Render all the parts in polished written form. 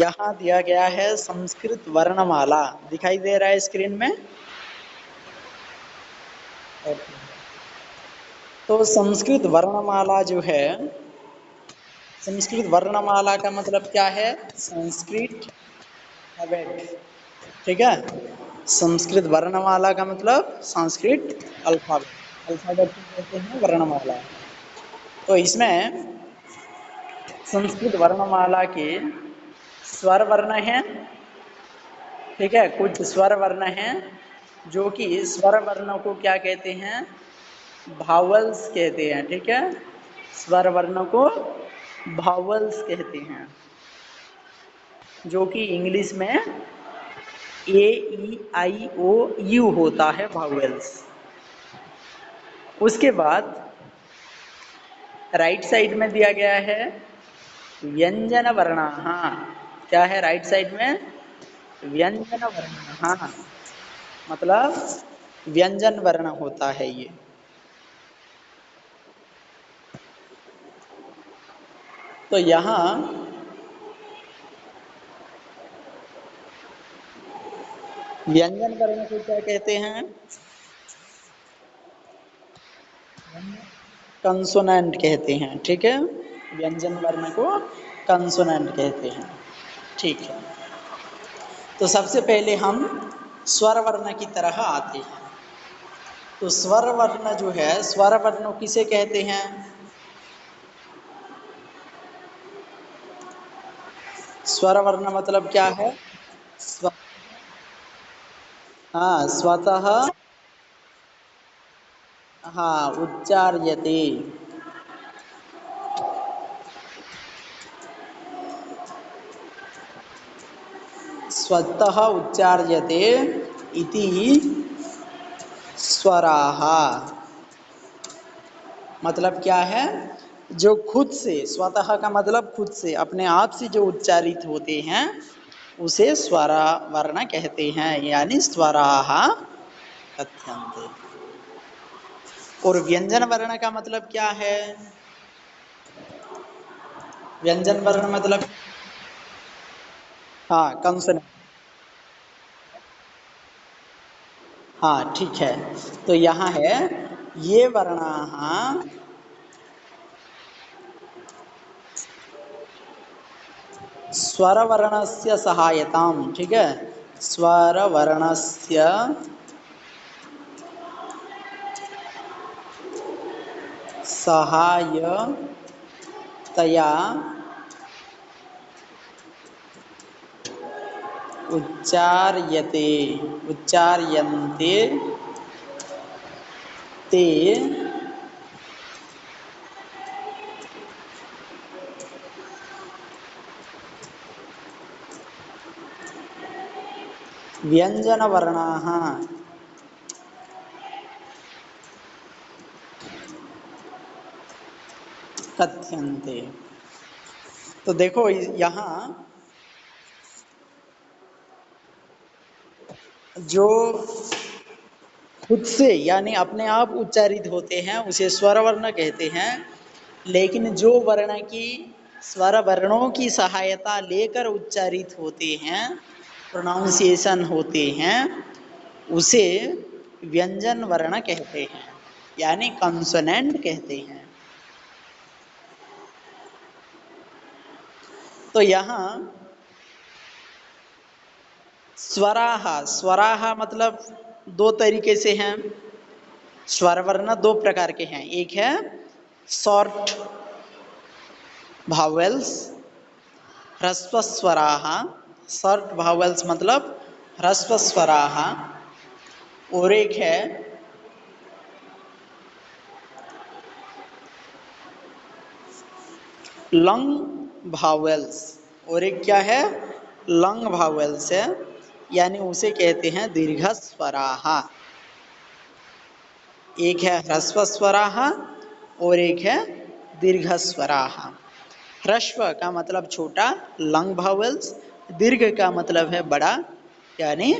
यहाँ दिया गया है संस्कृत वर्णमाला, दिखाई दे रहा है स्क्रीन में। तो संस्कृत वर्णमाला जो है, संस्कृत वर्णमाला का मतलब क्या है? संस्कृत अल्फाबेट, ठीक है। संस्कृत वर्णमाला का मतलब संस्कृत अल्फाबेट, अल्फाबेट को कहते हैं वर्णमाला। तो इसमें संस्कृत वर्णमाला के स्वर वर्ण हैं, ठीक है। कुछ स्वर वर्ण हैं जो कि स्वर वर्णों को क्या कहते हैं? भावल्स कहते हैं, ठीक है। स्वर वर्णों को भावल्स कहते हैं, जो कि इंग्लिश में ए ई आई ओ यू होता है, भावल्स। उसके बाद राइट साइड में दिया गया है व्यंजन वर्ण। हाँ, क्या है राइट साइड में? व्यंजन वर्ण। हाँ, मतलब व्यंजन वर्ण होता है ये। तो यहाँ व्यंजन वर्ण को क्या कहते हैं? कंसोनेंट कहते हैं, ठीक है। व्यंजन वर्ण को कंसोनेंट कहते हैं, ठीक है। तो सबसे पहले हम स्वर वर्ण की तरह आते हैं। तो स्वर वर्ण जो है, स्वर वर्ण किसे कहते हैं? स्वर वर्ण मतलब क्या है? स्व, हाँ, स्वतः, हाँ, उच्चार्यते। स्वतः उच्चार्यते इति स्वराः। मतलब क्या है? जो खुद से, स्वतः का मतलब खुद से, अपने आप से जो उच्चारित होते हैं उसे स्वर वर्ण कहते हैं, यानी स्वराः कथ्यन्ते। और व्यंजन वर्ण का मतलब क्या है? व्यंजन वर्ण मतलब, हाँ, कंसोनेंट। हाँ, ठीक है। तो यहाँ है ये वर्णाः स्वरवर्णस्य सहायताम्, ठीक है। स्वरवर्णस्य सहायतया उच्चार्यते, उच्चार्यन्ते ते व्यंजनवर्णाः कथ्यन्ते। तो देखो यहाँ जो खुद से यानी अपने आप उच्चारित होते हैं उसे स्वर वर्ण कहते हैं, लेकिन जो वर्ण की स्वर वर्णों की सहायता लेकर उच्चारित होते हैं, प्रोनाउंसिएशन होते हैं, उसे व्यंजन वर्ण कहते हैं, यानी कंसोनेंट कहते हैं। तो यहाँ स्वराः, स्वराः मतलब दो तरीके से हैं। स्वर वर्ण दो प्रकार के हैं, एक है शॉर्ट भावेल्स, ह्रस्व स्वराः। शॉर्ट भावेल्स मतलब ह्रस्व स्वराः। और एक है लंग भावेल्स, और एक क्या है? लंग भावेल्स है, यानी उसे कहते हैं दीर्घ स्वराः। एक है ह्रस्व स्वराः और एक है दीर्घ स्वराः। ह्रस्व का मतलब छोटा, लंग भावेल्स। दीर्घ का मतलब है बड़ा, यानी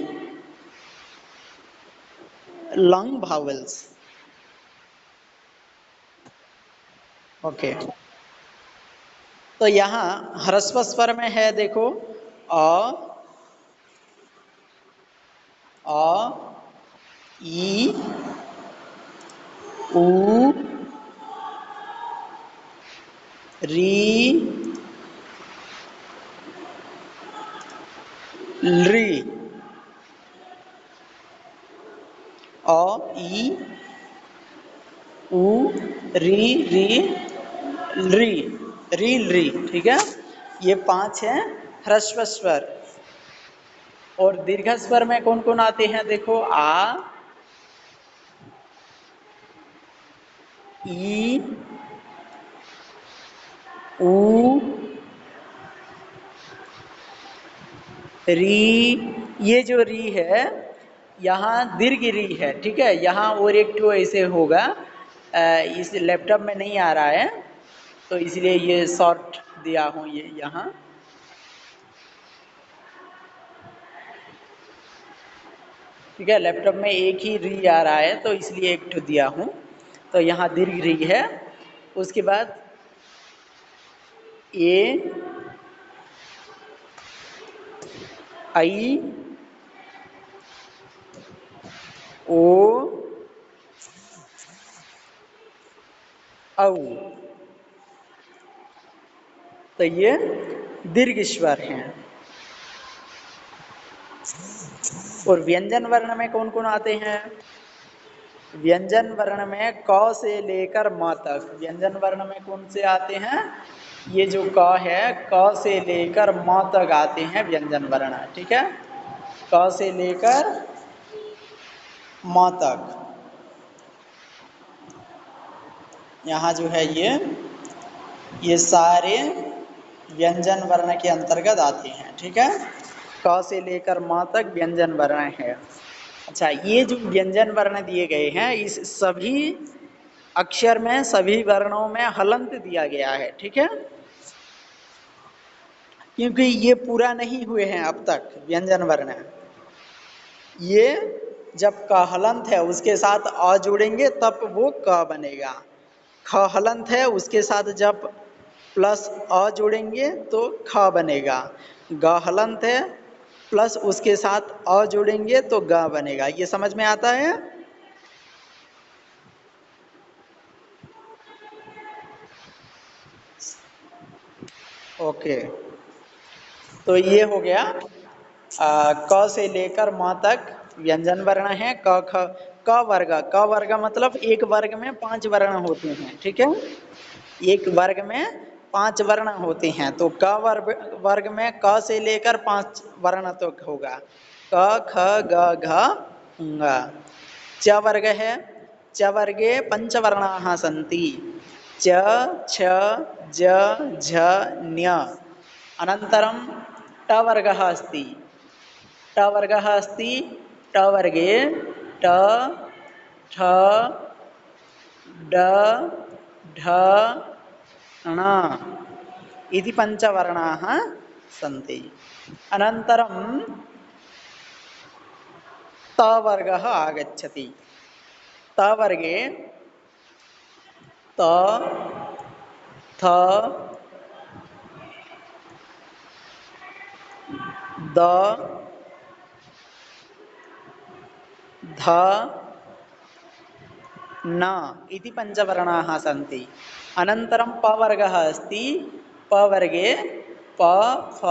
लंग भावेल्स। ओके। तो यहाँ ह्रस्व स्वर में है, देखो अ, आ, ई, उ, री, ली, अ, ई, उ, री, री, री, ठीक है। ये 5 हैं ह्रस्व स्वर। और दीर्घ स्वर में कौन कौन आते हैं देखो, आ, ई, उ, री। ये जो री है यहाँ दीर्घ री है, ठीक है। यहाँ और एक तो ऐसे होगा, इस लैपटॉप में नहीं आ रहा है तो इसलिए ये शॉर्ट दिया हूँ ये यहाँ, ठीक है। लैपटॉप में एक ही री आ रहा है तो इसलिए एक तो दिया हूँ। तो यहाँ दीर्घ री है। उसके बाद ए, आई, ओ, औ। तो ये दीर्घ स्वर हैं। और व्यंजन वर्ण में कौन कौन आते हैं? व्यंजन वर्ण में क से लेकर म तक। व्यंजन वर्ण में कौन से आते हैं? ये जो क है, क से लेकर म तक आते हैं व्यंजन वर्ण, ठीक है। क से लेकर म तक यहाँ जो है ये सारे व्यंजन वर्ण के अंतर्गत आते हैं, ठीक है। क से लेकर म तक व्यंजन वर्ण है। अच्छा, ये जो व्यंजन वर्ण दिए गए हैं इस सभी अक्षर में, सभी वर्णों में हलंत दिया गया है, ठीक है। क्योंकि ये पूरा नहीं हुए हैं अब तक व्यंजन वर्ण। ये जब क हलंत है उसके साथ अ जोड़ेंगे तब वो क बनेगा। ख हलंत है उसके साथ जब प्लस अ जोड़ेंगे तो ख बनेगा। ग हलंत है प्लस उसके साथ अ जोड़ेंगे तो ग बनेगा। ये समझ में आता है? ओके, तो ये हो गया क से लेकर म तक व्यंजन वर्ण है। क ख, क वर्ग, क वर्ग मतलब एक वर्ग में 5 वर्ण होते हैं, ठीक है। एक वर्ग में 5 वर्ण होते हैं तो क वर्ग में क से लेकर 5 वर्ण तक होगा। क ख ग घ ङ। च वर्ग है, च वर्गे पंचवर्णाः सन्ति। च छ ज झ ञ। अनन्तरं ट वर्गः अस्ति। ट वर्गः अस्ति, ट वर्गे ट ठ ड ढ ण इति पञ्चवर्णाः सन्ति। अनन्तरं त वर्गः आगच्छति। त वर्गे त थ द ध न इति पञ्चवर्णाः सन्ति। अनन्तरं प वर्गः अस्ति। प वर्गे प फ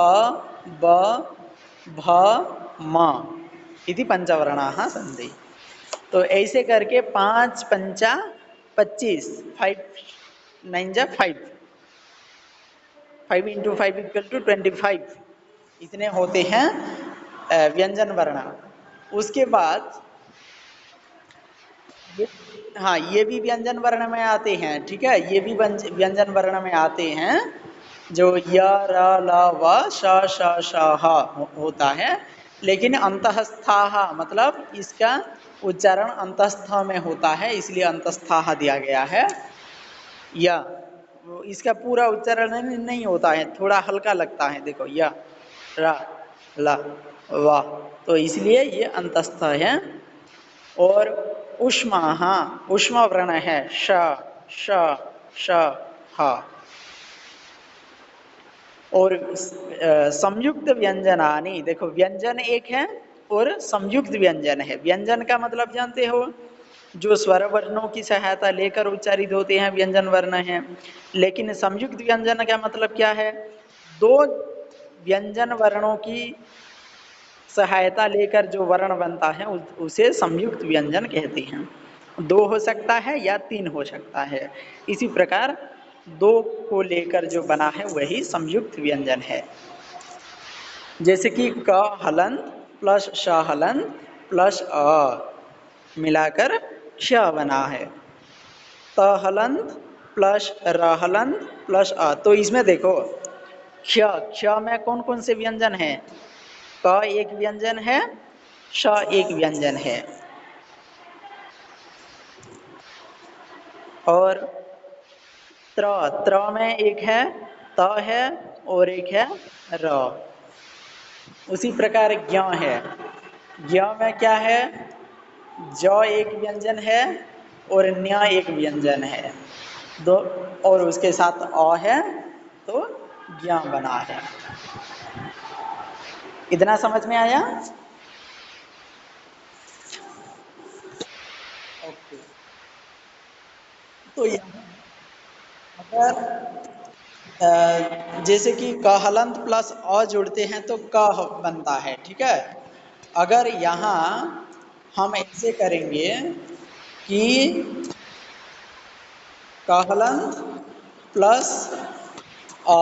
ब भ म इति पञ्चवर्णाः सन्ति। तो ऐसे करके 5 पंचा 25, 5 9 जा 5, 5 इंटू 5 इक्वल टू 25, इतने होते हैं व्यंजन वर्ण। उसके बाद ये, हाँ, ये भी व्यंजन वर्ण में आते हैं, ठीक है। ये भी व्यंजन वर्ण में आते हैं जो य र ल व श श श ह होता है। लेकिन अंतःस्थाः मतलब इसका उच्चारण अंतस्थ में होता है, इसलिए अंतस्थाः दिया गया है। या इसका पूरा उच्चारण नहीं होता है, थोड़ा हल्का लगता है। देखो य र ल व, तो इसलिए ये अंतस्थ है। और उष्मा, हाँ, उष्मा वर्ण है श श श ह। और संयुक्त व्यंजनानि, देखो व्यंजन एक है और संयुक्त व्यंजन है। व्यंजन का मतलब जानते हो, जो स्वर वर्णों की सहायता लेकर उच्चारित होते हैं व्यंजन वर्ण हैं। लेकिन संयुक्त व्यंजन का मतलब क्या है, दो व्यंजन वर्णों की सहायता लेकर जो वर्ण बनता है उसे संयुक्त व्यंजन कहते हैं। दो हो सकता है या तीन हो सकता है, इसी प्रकार दो को लेकर जो बना है वही संयुक्त व्यंजन है। जैसे कि क हलंत प्लस श हलंत प्लस अ मिलाकर क्ष बना है। त हलंत प्लस र हलंत प्लस अ, तो इसमें देखो क्ष, क्ष में कौन कौन से व्यंजन हैं? क एक व्यंजन है, श एक व्यंजन है, और त्र, त्र में एक है, त है और एक है र। उसी प्रकार ज्ञ है, ज्ञ में क्या है, ज एक व्यंजन है और न्य एक व्यंजन है, दो, और उसके साथ अ है तो ज्ञ बना है। इतना समझ में आया? ओके। तो यहाँ अगर जैसे कि क हलंत प्लस अ जोड़ते हैं तो क बनता है, ठीक है। अगर यहाँ हम ऐसे करेंगे कि क हलंत प्लस अ,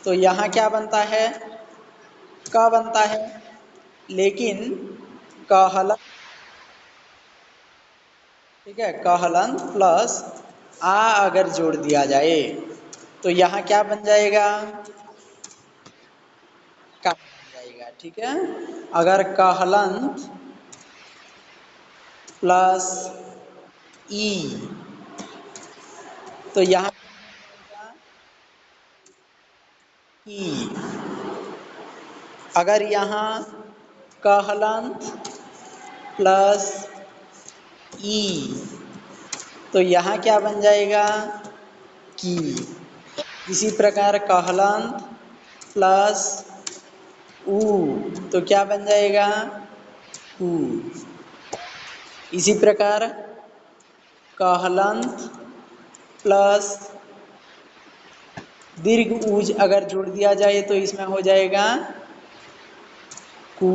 तो यहाँ क्या बनता है, क बनता है। लेकिन क हलंत, ठीक है, क हलंत प्लस आ अगर जोड़ दिया जाए तो यहाँ क्या बन जाएगा, का बन जाएगा, ठीक है। अगर क हलंत प्लस ई, तो यहाँ ई, अगर यहाँ क हलंत प्लस ई, तो यहाँ क्या बन जाएगा, की। इसी प्रकार क हलंत प्लस ऊ, तो क्या बन जाएगा, ऊ। इसी प्रकार क हलंत प्लस दीर्घ ऊज अगर जोड़ दिया जाए तो इसमें हो जाएगा कू।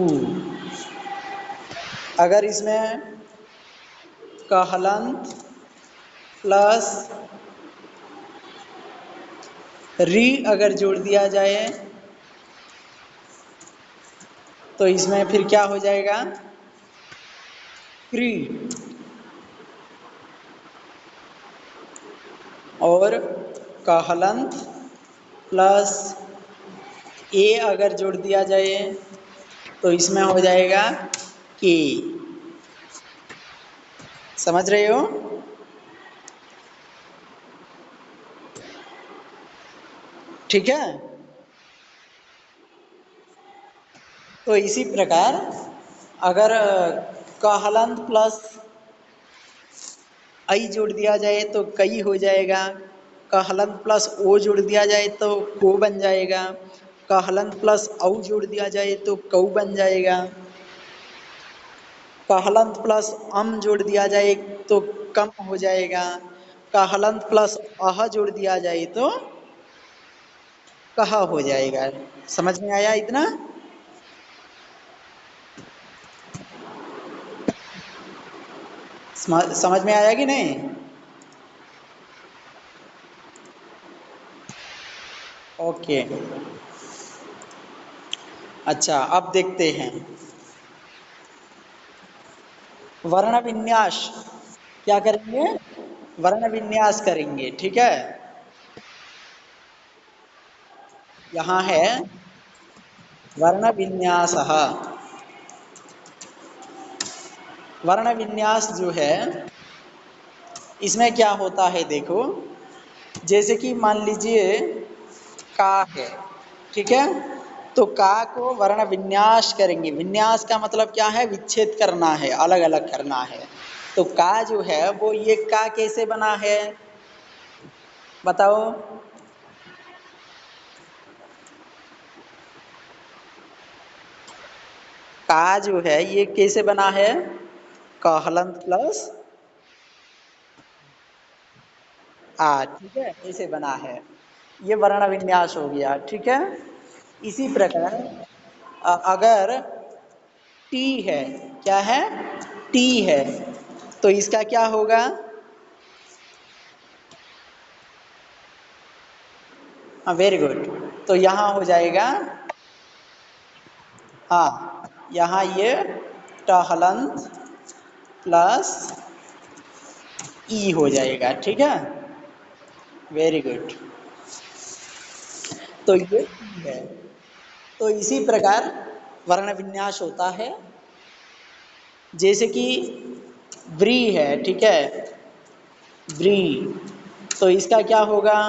अगर इसमें क हलंत प्लस री अगर जोड़ दिया जाए तो इसमें फिर क्या हो जाएगा, क्री। और क हलंत प्लस ए अगर जोड़ दिया जाए तो इसमें हो जाएगा के। समझ रहे हो? ठीक है। तो इसी प्रकार अगर क हलंत प्लस आई जोड़ दिया जाए तो कई हो जाएगा, क हलंत प्लस ओ जोड़ दिया जाए तो को बन जाएगा, क हलंत प्लस औ जोड़ दिया जाए तो कऊ बन जाएगा, क हलंत प्लस अम जोड़ दिया जाए तो कम हो जाएगा, क हलंत प्लस अह जोड़ दिया जाए तो कहा हो जाएगा। समझ में आया इतना? समझ में आया कि नहीं? ओके। अच्छा, अब देखते हैं वर्ण विन्यास। क्या करेंगे? वर्ण विन्यास करेंगे, ठीक है। यहाँ है वर्ण विन्यास। वर्ण विन्यास जो है इसमें क्या होता है देखो, जैसे कि मान लीजिए का है, ठीक है, तो का को वर्ण विन्यास करेंगे। विन्यास का मतलब क्या है, विच्छेद करना है, अलग अलग करना है। तो का जो है वो ये का कैसे बना है बताओ? का जो है ये कैसे बना है, क हलंत प्लस आ, ठीक है, ऐसे बना है। ये वर्ण विन्यास हो गया, ठीक है। इसी प्रकार अगर टी है, क्या है, टी है, तो इसका क्या होगा, हाँ वेरी गुड, तो यहाँ हो जाएगा, हाँ यहाँ ये टहलंत प्लस ई हो जाएगा, ठीक है, वेरी गुड। तो ये ई है। तो इसी प्रकार वर्ण विन्यास होता है, जैसे कि व्री है, ठीक है, व्री, तो इसका क्या होगा,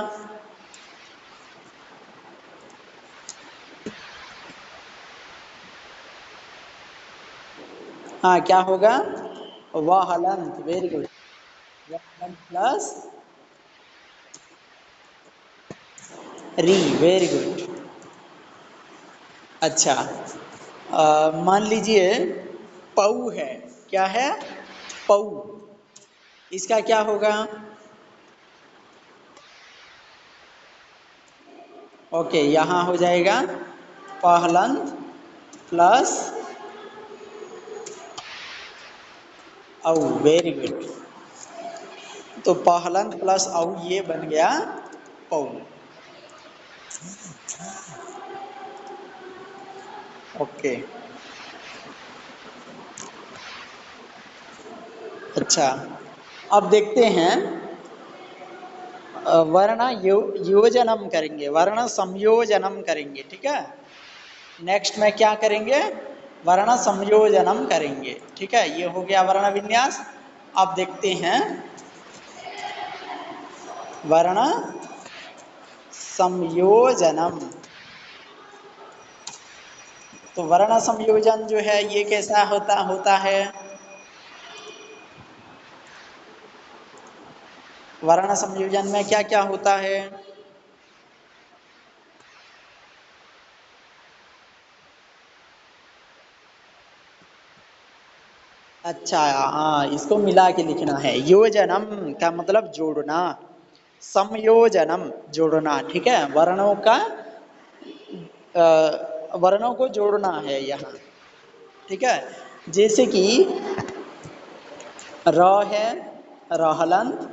हाँ क्या होगा, वह हलंत, वेरी गुड, वह हलंत प्लस री, वेरी गुड। अच्छा, मान लीजिए पऊ है, क्या है, पऊ, इसका क्या होगा, ओके यहाँ हो जाएगा पहलंत प्लस औ, वेरी गुड। तो पहलंत प्लस औ ये बन गया पऊ, ओके। अच्छा, अब देखते हैं वर्ण योजनम करेंगे, वर्ण संयोजनम करेंगे, ठीक है। नेक्स्ट में क्या करेंगे, वर्ण संयोजनम करेंगे, ठीक है। ये हो गया वर्ण विन्यास। अब देखते हैं वर्ण संयोजनम। तो वर्ण संयोजन जो है ये कैसा होता होता है, वर्ण संयोजन में क्या क्या होता है, अच्छा हाँ, इसको मिला के लिखना है, योजनम का मतलब जोड़ना, संयोजनम जोड़ना, ठीक है, वर्णों का वर्णों को जोड़ना है यहाँ, ठीक है। जैसे कि र है, रहलंत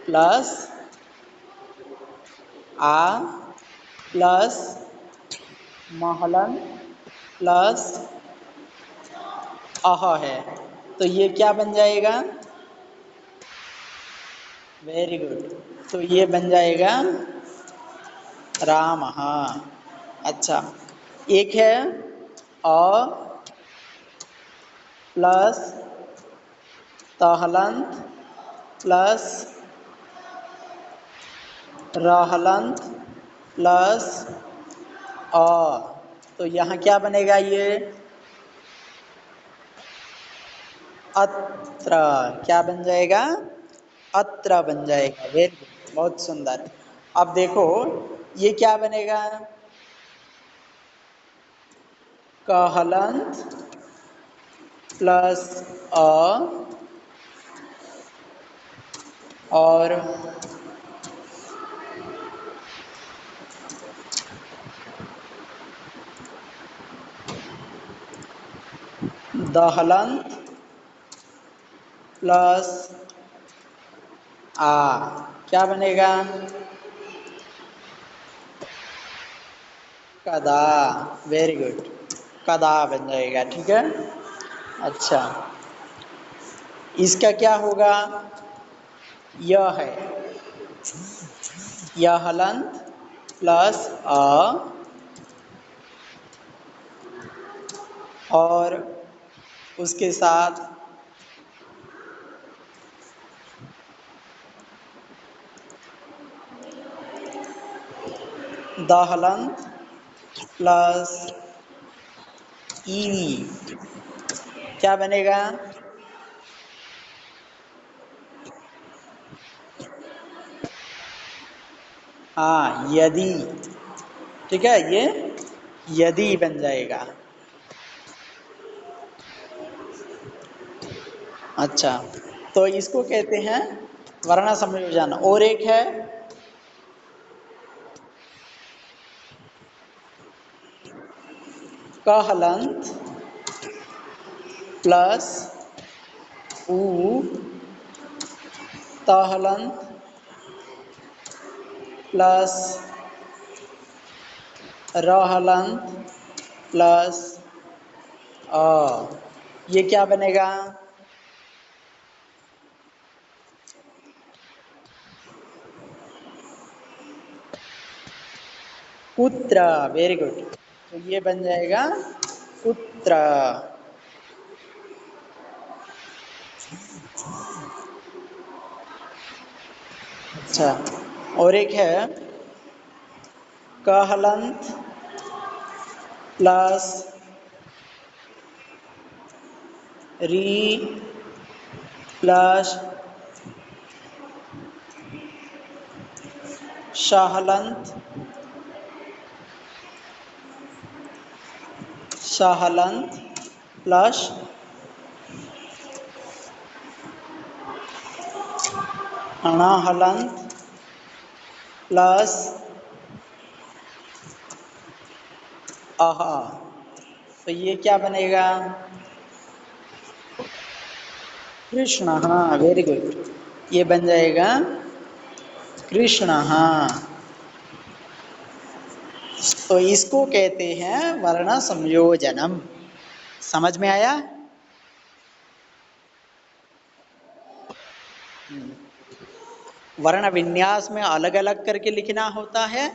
प्लस आ प्लस महलंत प्लस अह है, तो ये क्या बन जाएगा, वेरी गुड, तो ये बन जाएगा राम, हाँ। अच्छा, एक है अ प्लस तहलंत प्लस रहलंत प्लस अ, तो यहाँ क्या बनेगा ये, अत्र, क्या बन जाएगा, अत्र बन जाएगा, वेरी गुड, बहुत सुंदर। अब देखो ये क्या बनेगा, कहलंत प्लस अ और दहलंत प्लस आ, क्या बनेगा, कदा, वेरी गुड, कदा बन जाएगा, ठीक है। अच्छा, इसका क्या होगा, यह है, यह हलंत प्लस अ और उसके साथ दहलंत प्लस ई, क्या बनेगा, हाँ यदि, ठीक है, ये यदि बन जाएगा, अच्छा, तो इसको कहते हैं वर्ण संयोजन। और एक है क हलंत प्लस उ त हलंत प्लस र हलंत प्लस अ। ये क्या बनेगा? पुत्र। Very good. तो ये बन जाएगा पुत्र। अच्छा, और एक है क हलंत प्लस री प्लस श हलंत श हलंत प्लस अण हलंत प्लस अह। तो ये क्या बनेगा? कृष्ण। हाँ, वेरी गुड। ये बन जाएगा कृष्ण। हाँ, तो इसको कहते हैं वर्ण संयोजनम। समझ में आया? वर्ण विन्यास में अलग अलग करके लिखना होता है,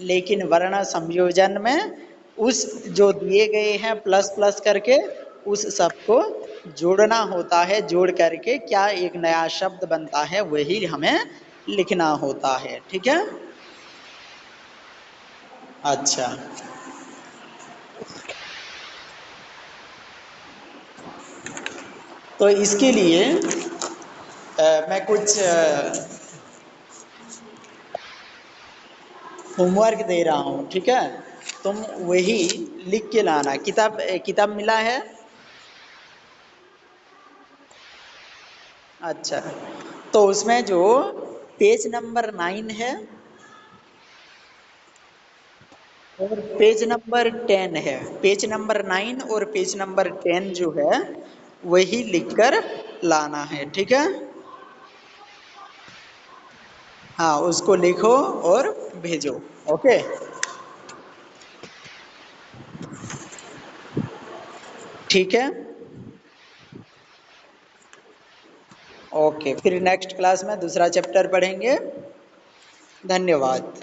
लेकिन वर्ण संयोजन में उस जो दिए गए हैं प्लस प्लस करके उस सब को जोड़ना होता है। जोड़ करके क्या एक नया शब्द बनता है वही हमें लिखना होता है। ठीक है? अच्छा, तो इसके लिए मैं कुछ होमवर्क दे रहा हूँ। ठीक है? तुम वही लिख के लाना। किताब मिला है? अच्छा, तो उसमें जो पेज नंबर 9 है और पेज नंबर 10 है, पेज नंबर 9 और पेज नंबर 10 जो है वही लिखकर लाना है। ठीक है? हाँ, उसको लिखो और भेजो। ओके? ठीक है? ओके, फिर नेक्स्ट क्लास में दूसरा चैप्टर पढ़ेंगे। धन्यवाद।